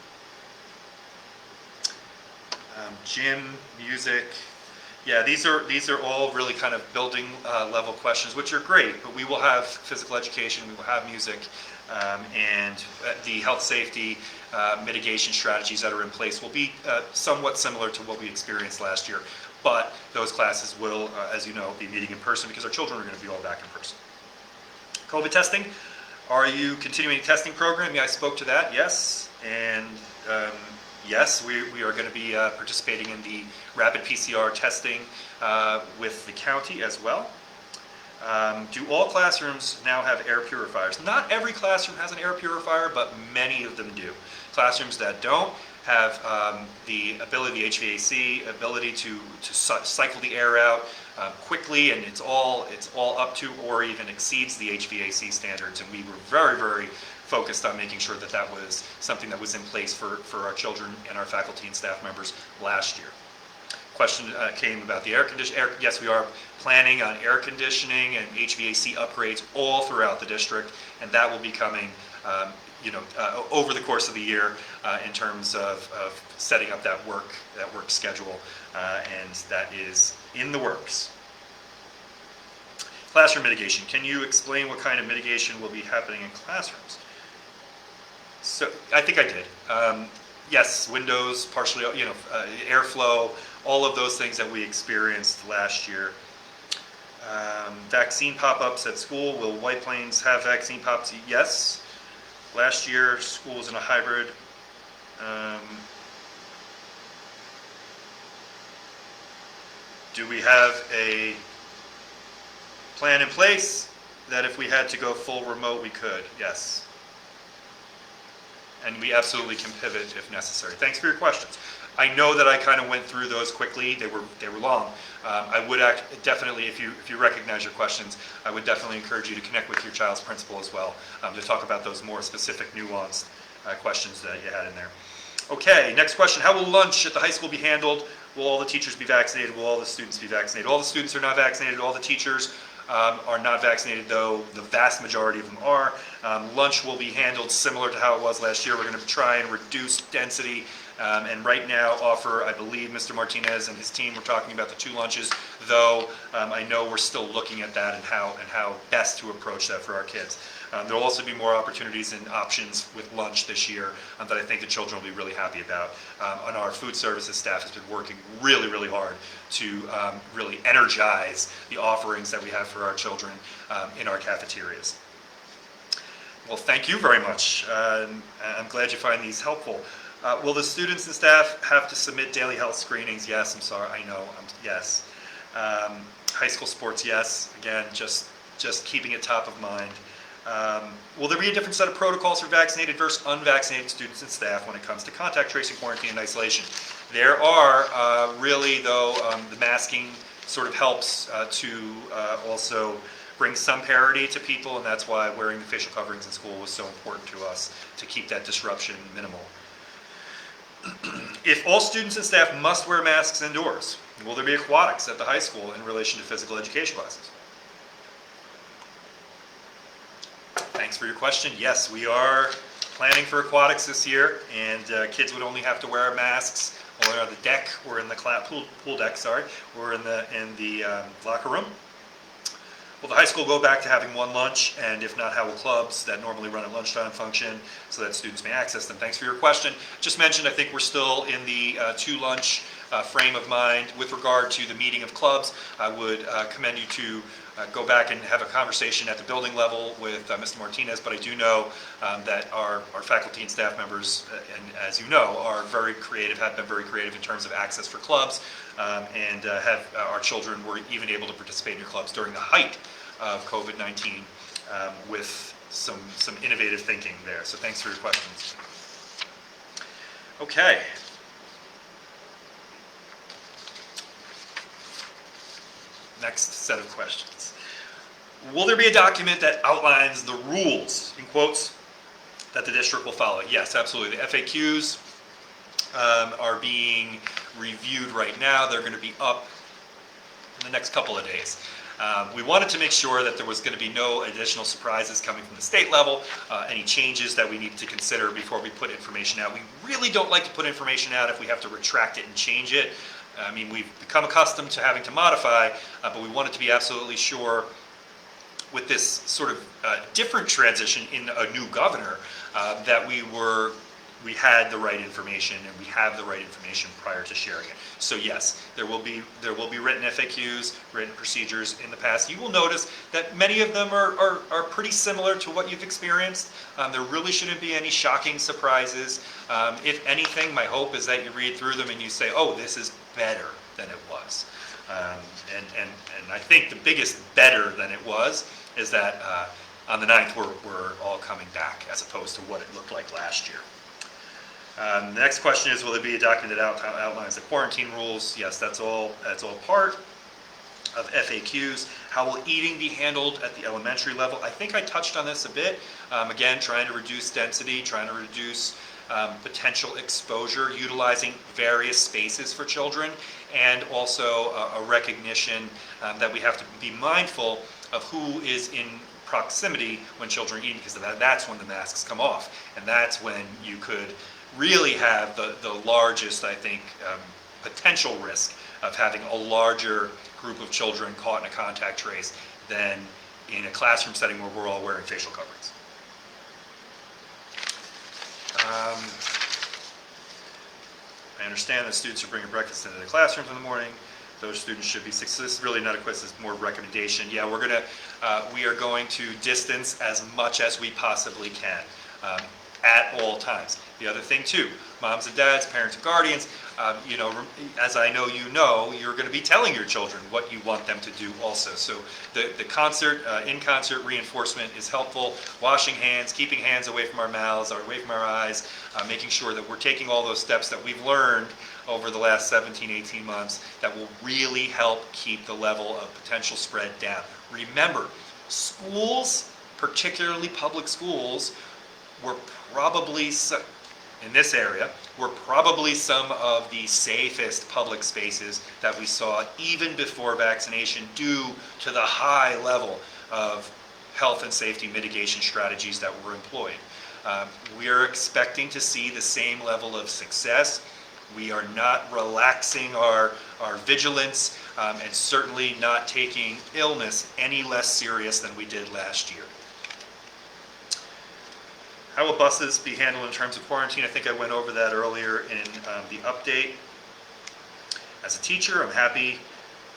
Gym, music, yeah, these are all really kind of building level questions, which are great, but we will have physical education, we will have music, and the health safety mitigation strategies that are in place will be somewhat similar to what we experienced last year, but those classes will, as you know, be meeting in person because our children are going to be all back in person. COVID testing. Are you continuing a testing program? Yeah, I spoke to that, yes. And yes, we are going to be participating in the rapid PCR testing with the county as well. Do all classrooms now have air purifiers? Not every classroom has an air purifier, but many of them do. Classrooms that don't have the ability, the HVAC ability to cycle the air out quickly, and it's all up to or even exceeds the HVAC standards. And we were very, very focused on making sure that that was something that was in place for our children and our faculty and staff members last year. Question came about the air conditioning. Yes, we are planning on air conditioning and HVAC upgrades all throughout the district, and that will be coming over the course of the year in terms of setting up that work schedule, and that is in the works. Classroom mitigation. Can you explain what kind of mitigation will be happening in classrooms? So I think I did. Yes, windows, partially, airflow, all of those things that we experienced last year. Vaccine pop-ups at school. Will White Plains have vaccine pop-ups? Yes. Last year, school was in a hybrid. Do we have a plan in place that if we had to go full remote, we could? Yes. And we absolutely can pivot if necessary. Thanks for your questions. I know that I kind of went through those quickly. They were long. I would definitely, if you recognize your questions, I would definitely encourage you to connect with your child's principal as well to talk about those more specific, nuanced questions that you had in there. Okay, next question. How will lunch at the high school be handled? Will all the teachers be vaccinated? Will all the students be vaccinated? All the students are not vaccinated. All the teachers are not vaccinated, though the vast majority of them are. Lunch will be handled similar to how it was last year. We're going to try and reduce density and right now offer, I believe Mr. Martinez and his team were talking about the 2 lunches, though I know we're still looking at that and how best to approach that for our kids. There will also be more opportunities and options with lunch this year that I think the children will be really happy about. And our food services staff has been working really, really hard to really energize the offerings that we have for our children in our cafeterias. Well, thank you very much. I'm glad you find these helpful. Will the students and staff have to submit daily health screenings? Yes, I'm sorry, I know, yes. High school sports, yes. Again, just keeping it top of mind. Will there be a different set of protocols for vaccinated versus unvaccinated students and staff when it comes to contact tracing, quarantine, and isolation? There are really, though, the masking sort of helps to also bring some parity to people, and that's why wearing the facial coverings in school was so important to us to keep that disruption minimal. If all students and staff must wear masks indoors, will there be aquatics at the high school in relation to physical education classes? Thanks for your question. Yes, we are planning for aquatics this year, and kids would only have to wear masks or on the deck or in the pool deck, or in the locker room. Will the high school go back to having 1 lunch, and if not, how will clubs that normally run at lunchtime function so that students may access them? Thanks for your question. Just mentioned, I think we're still in the 2 lunch frame of mind. With regard to the meeting of clubs, I would commend you to go back and have a conversation at the building level with Mr. Martinez, but I do know that our faculty and staff members, and as you know, are very creative, have been very creative in terms of access for clubs, and have our children were even able to participate in your clubs during the height of COVID-19 with some innovative thinking there. So thanks for your questions. Okay. Next set of questions. Will there be a document that outlines the rules, in quotes, that the district will follow? Yes, absolutely. The FAQs are being reviewed right now. They're going to be up in the next couple of days. We wanted to make sure that there was going to be no additional surprises coming from the state level, any changes that we needed to consider before we put information out. We really don't like to put information out if we have to retract it and change it. I mean, we've become accustomed to having to modify, but we wanted to be absolutely sure with this sort of different transition in a new governor that we had the right information and we have the right information prior to sharing it. So yes, there will be written FAQs, written procedures in the past. You will notice that many of them are pretty similar to what you've experienced. There really shouldn't be any shocking surprises. If anything, my hope is that you read through them and you say, oh, this is better than it was. And I think the biggest better than it was is that on the 9th we're all coming back as opposed to what it looked like last year. The next question is, will there be a document that outlines the quarantine rules? Yes, that's all part of FAQs. How will eating be handled at the elementary level? I think I touched on this a bit. Again, trying to reduce density, trying to reduce potential exposure, utilizing various spaces for children, and also a recognition that we have to be mindful of who is in proximity when children are eating, because that's when the masks come off, and that's when you could really have the largest, I think, potential risk of having a larger group of children caught in a contact trace than in a classroom setting where we're all wearing facial coverings. I understand that students are bringing breakfast into the classrooms in the morning. Those students should be successful. This is really not a quiz, it's more recommendation. Yeah, we are going to distance as much as we possibly can at all times. The other thing too, moms and dads, parents and guardians, as I know you're going to be telling your children what you want them to do also. So the in-concert reinforcement is helpful. Washing hands, keeping hands away from our mouths, away from our eyes, making sure that we're taking all those steps that we've learned over the last 17, 18 months that will really help keep the level of potential spread down. Remember, schools, particularly public schools, were probably, in this area, were probably some of the safest public spaces that we saw even before vaccination, due to the high level of health and safety mitigation strategies that were employed. We are expecting to see the same level of success. We are not relaxing our vigilance and certainly not taking illness any less serious than we did last year. How will buses be handled in terms of quarantine? I think I went over that earlier in the update. As a teacher, I'm happy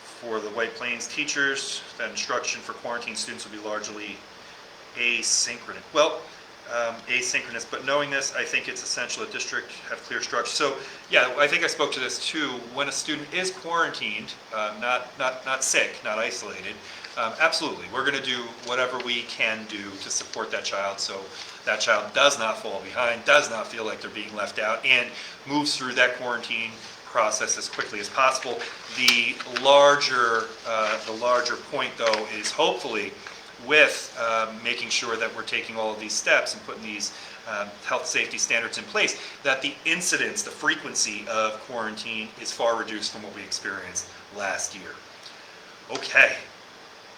for the White Plains teachers that instruction for quarantine students will be largely asynchronous. Well, asynchronous, but knowing this, I think it's essential that district have clear structure. So yeah, I think I spoke to this too. When a student is quarantined, not sick, not isolated, absolutely, we're going to do whatever we can do to support that child so that child does not fall behind, does not feel like they're being left out, and moves through that quarantine process as quickly as possible. The larger point, though, is hopefully with making sure that we're taking all of these steps and putting these health safety standards in place, that the incidence, the frequency of quarantine is far reduced from what we experienced last year. Okay.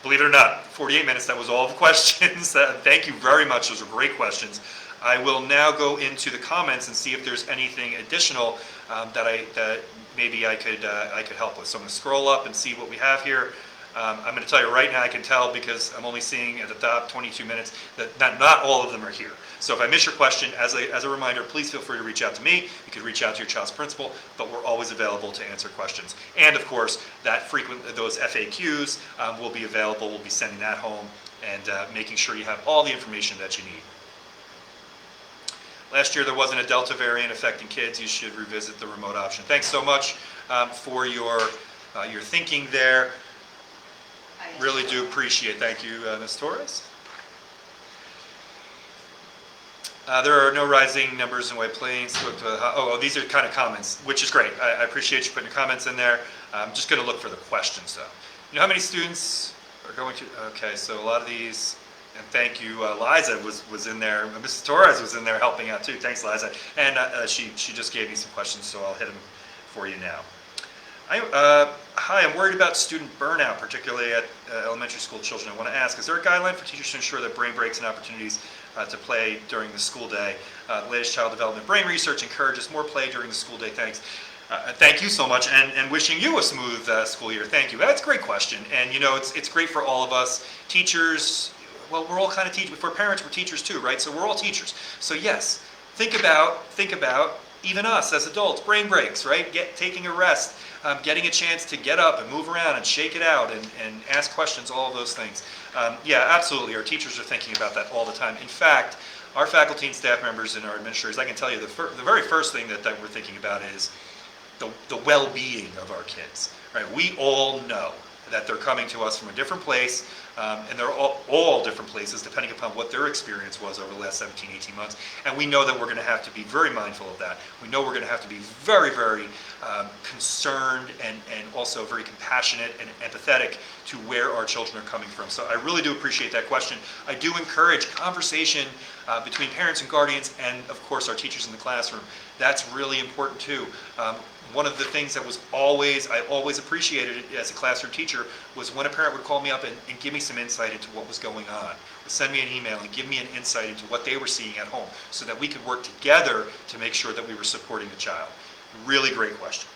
Believe it or not, 48 minutes, that was all the questions. Thank you very much, those are great questions. I will now go into the comments and see if there's anything additional that maybe I could help with. So I'm going to scroll up and see what we have here. I'm going to tell you right now, I can tell because I'm only seeing at the top 22 minutes that not all of them are here. So if I miss your question, as a reminder, please feel free to reach out to me. You can reach out to your child's principal, but we're always available to answer questions. And of course, those FAQs will be available. We'll be sending that home and making sure you have all the information that you need. Last year there wasn't a Delta variant affecting kids. You should revisit the remote option. Thanks so much for your thinking there. Really do appreciate it. Thank you, Ms. Torres. There are no rising numbers in White Plains. These are kind of comments, which is great. I appreciate you putting your comments in there. I'm just going to look for the questions, though. You know how many students are going to? Okay, so a lot of these, and thank you, Liza was in there. Mrs. Torres was in there helping out too. Thanks, Liza. And she just gave me some questions, so I'll hit them for you now. Hi, I'm worried about student burnout, particularly at elementary school children. I want to ask, is there a guideline for teachers to ensure that brain breaks and opportunities to play during the school day? The latest child development brain research encourages more play during the school day. Thanks. Thank you so much, and wishing you a smooth school year. Thank you. That's a great question, and you know, it's great for all of us. Teachers, well, we're all kind of teachers. If we're parents, we're teachers too, right? So we're all teachers. So yes, think about even us as adults, brain breaks, right? Taking a rest, getting a chance to get up and move around and shake it out and ask questions, all of those things. Yeah, absolutely. Our teachers are thinking about that all the time. In fact, our faculty and staff members and our administrators, I can tell you the very first thing that we're thinking about is the well-being of our kids, right? We all know that they're coming to us from a different place, and they're all different places depending upon what their experience was over the last 17, 18 months. And we know that we're going to have to be very mindful of that. We know we're going to have to be very, very concerned and also very compassionate and empathetic to where our children are coming from. So I really do appreciate that question. I do encourage conversation between parents and guardians and, of course, our teachers in the classroom. That's really important too. One of the things that I always appreciated as a classroom teacher was when a parent would call me up and give me some insight into what was going on, would send me an email and give me an insight into what they were seeing at home so that we could work together to make sure that we were supporting the child. Really great question.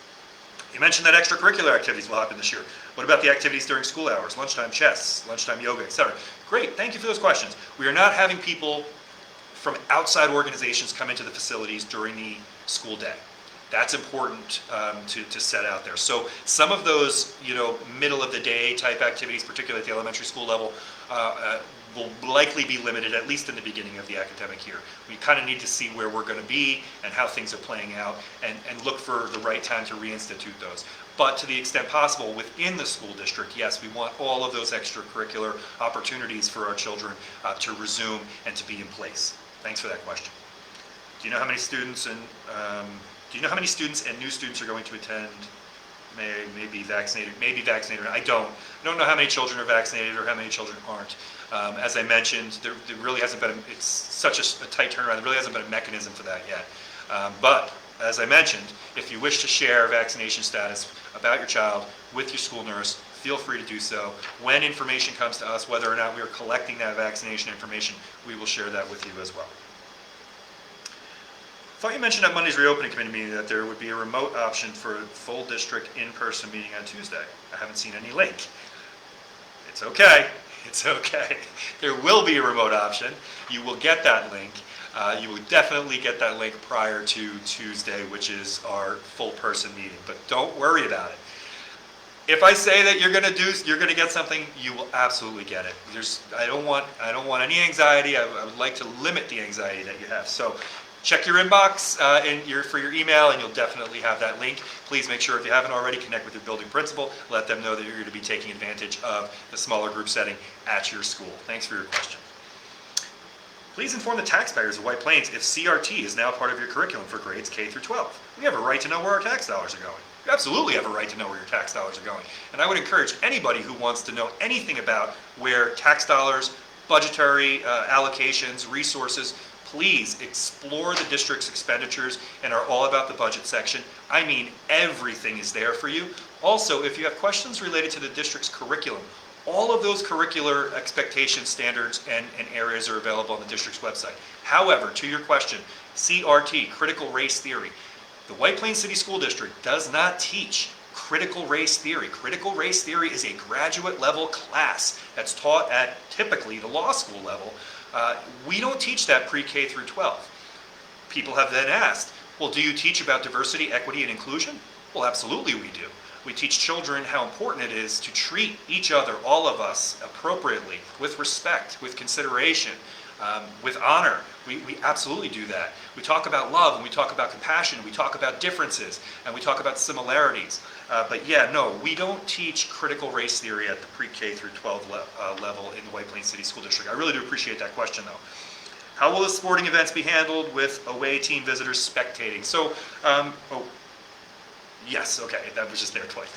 You mentioned that extracurricular activities will happen this year. What about the activities during school hours, lunchtime chess, lunchtime yoga, etc.? Great, thank you for those questions. We are not having people from outside organizations come into the facilities during the school day. That's important to set out there. So some of those, middle of the day type activities, particularly at the elementary school level, will likely be limited, at least in the beginning of the academic year. We kind of need to see where we're going to be and how things are playing out and look for the right time to reinstitute those. But to the extent possible within the school district, yes, we want all of those extracurricular opportunities for our children to resume and to be in place. Thanks for that question. Do you know how many students and new students are going to attend? May be vaccinated. I don't know how many children are vaccinated or how many children aren't. As I mentioned, there really hasn't been. It's such a tight turnaround. There really hasn't been a mechanism for that yet. But as I mentioned, if you wish to share vaccination status about your child with your school nurse, feel free to do so. When information comes to us, whether or not we are collecting that vaccination information, we will share that with you as well. I thought you mentioned at Monday's reopening committee meeting that there would be a remote option for a full district in-person meeting on Tuesday. I haven't seen any link. It's okay. It's okay. There will be a remote option. You will get that link. You will definitely get that link prior to Tuesday, which is our full person meeting. But don't worry about it. If I say that you're going to get something, you will absolutely get it. I don't want any anxiety. I would like to limit the anxiety that you have. So check your inbox for your email, and you'll definitely have that link. Please make sure, if you haven't already, connect with your building principal. Let them know that you're going to be taking advantage of the smaller group setting at your school. Thanks for your question. Please inform the taxpayers of White Plains if CRT is now part of your curriculum for grades K through 12. We have a right to know where our tax dollars are going. You absolutely have a right to know where your tax dollars are going. And I would encourage anybody who wants to know anything about where tax dollars, budgetary allocations, resources, please explore the district's expenditures and our All About the Budget section. I mean, everything is there for you. Also, if you have questions related to the district's curriculum, all of those curricular expectation standards and areas are available on the district's website. However, to your question, CRT, critical race theory, the White Plains City School District does not teach critical race theory. Critical race theory is a graduate level class that's taught at typically the law school level. We don't teach that pre-K through 12. People have then asked, well, do you teach about diversity, equity, and inclusion? Well, absolutely we do. We teach children how important it is to treat each other, all of us, appropriately, with respect, with consideration, with honor. We absolutely do that. We talk about love, and we talk about compassion, we talk about differences, and we talk about similarities. But yeah, no, we don't teach critical race theory at the pre-K through 12 level in the White Plains City School District. I really do appreciate that question, though. How will the sporting events be handled with away team visitors spectating? So, yes, okay, that was just there twice.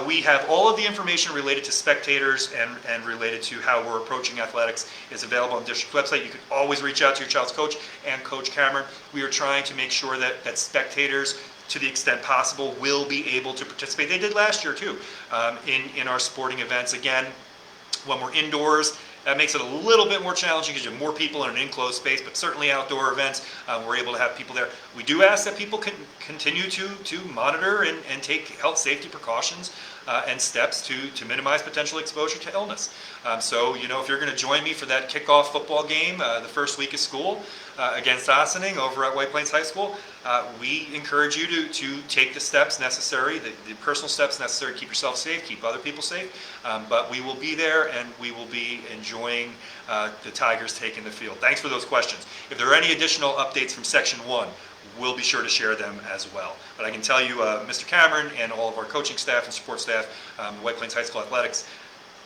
We have all of the information related to spectators and related to how we're approaching athletics is available on the district website. You can always reach out to your child's coach and Coach Cameron. We are trying to make sure that spectators, to the extent possible, will be able to participate. They did last year too, in our sporting events. Again, when we're indoors, that makes it a little bit more challenging because you have more people in an enclosed space, but certainly outdoor events, we're able to have people there. We do ask that people can continue to monitor and take health safety precautions and steps to minimize potential exposure to illness. If you're going to join me for that kickoff football game the first week of school against Ossining over at White Plains High School, we encourage you to take the steps necessary, the personal steps necessary to keep yourself safe, keep other people safe. But we will be there and we will be enjoying the Tigers taking the field. Thanks for those questions. If there are any additional updates from Section 1, we'll be sure to share them as well. But I can tell you, Mr. Cameron and all of our coaching staff and support staff, White Plains High School Athletics,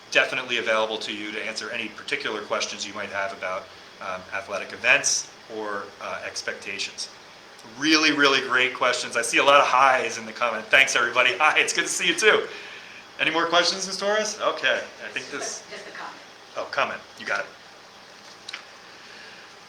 definitely available to you to answer any particular questions you might have about athletic events or expectations. Really, really great questions. I see a lot of highs in the comment. Thanks, everybody. Hi, it's good to see you too. Any more questions, Ms. Torres? Okay, I think this... Just a comment. Oh, comment. You got it.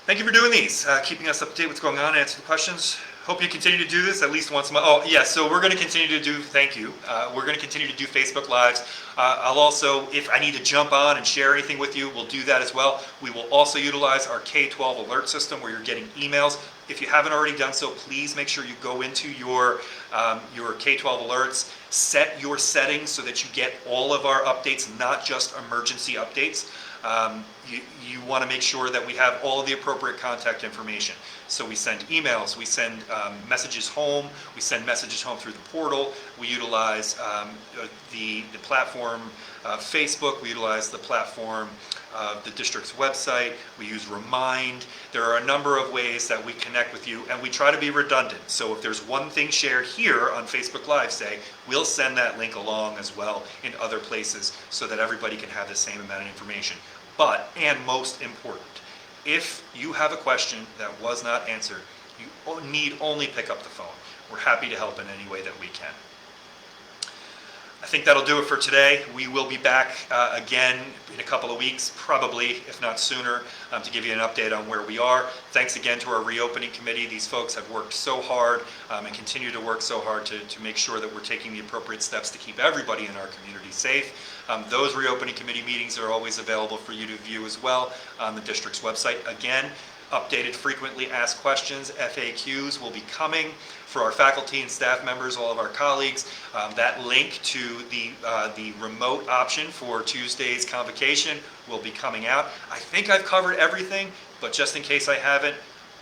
Thank you for doing these, keeping us up to date with what's going on, answering the questions. Hope you continue to do this at least once a month. Oh, yes, so we're going to continue to do, thank you. We're going to continue to do Facebook Lives. I'll also, if I need to jump on and share anything with you, we'll do that as well. We will also utilize our K-12 alert system where you're getting emails. If you haven't already done so, please make sure you go into your K-12 alerts, set your settings so that you get all of our updates, not just emergency updates. You want to make sure that we have all of the appropriate contact information. So we send emails, we send messages home, we send messages home through the portal, we utilize the platform Facebook, we utilize the platform the district's website, we use Remind. There are a number of ways that we connect with you, and we try to be redundant. So if there's one thing shared here on Facebook Live, say, we'll send that link along as well in other places so that everybody can have the same amount of information. But, and most important, if you have a question that was not answered, you need only pick up the phone. We're happy to help in any way that we can. I think that'll do it for today. We will be back again in a couple of weeks, probably, if not sooner, to give you an update on where we are. Thanks again to our reopening committee. These folks have worked so hard and continue to work so hard to make sure that we're taking the appropriate steps to keep everybody in our community safe. Those reopening committee meetings are always available for you to view as well on the district's website. Again, updated frequently asked questions, FAQs will be coming for our faculty and staff members, all of our colleagues. That link to the remote option for Tuesday's convocation will be coming out. I think I've covered everything, but just in case I haven't,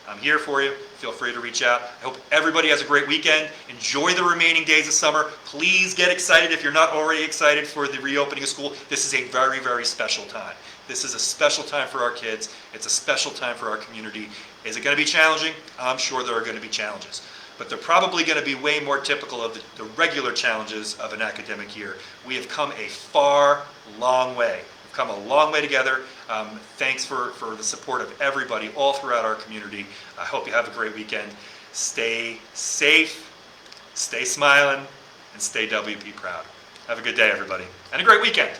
I'm here for you. Feel free to reach out. I hope everybody has a great weekend. Enjoy the remaining days of summer. Please get excited if you're not already excited for the reopening of school. This is a very, very special time. This is a special time for our kids. It's a special time for our community. Is it going to be challenging? I'm sure there are going to be challenges. But they're probably going to be way more typical of the regular challenges of an academic year. We have come a far, long way. We've come a long way together. Thanks for the support of everybody all throughout our community. I hope you have a great weekend. Stay safe, stay smiling, and stay WP proud. Have a good day, everybody, and a great weekend.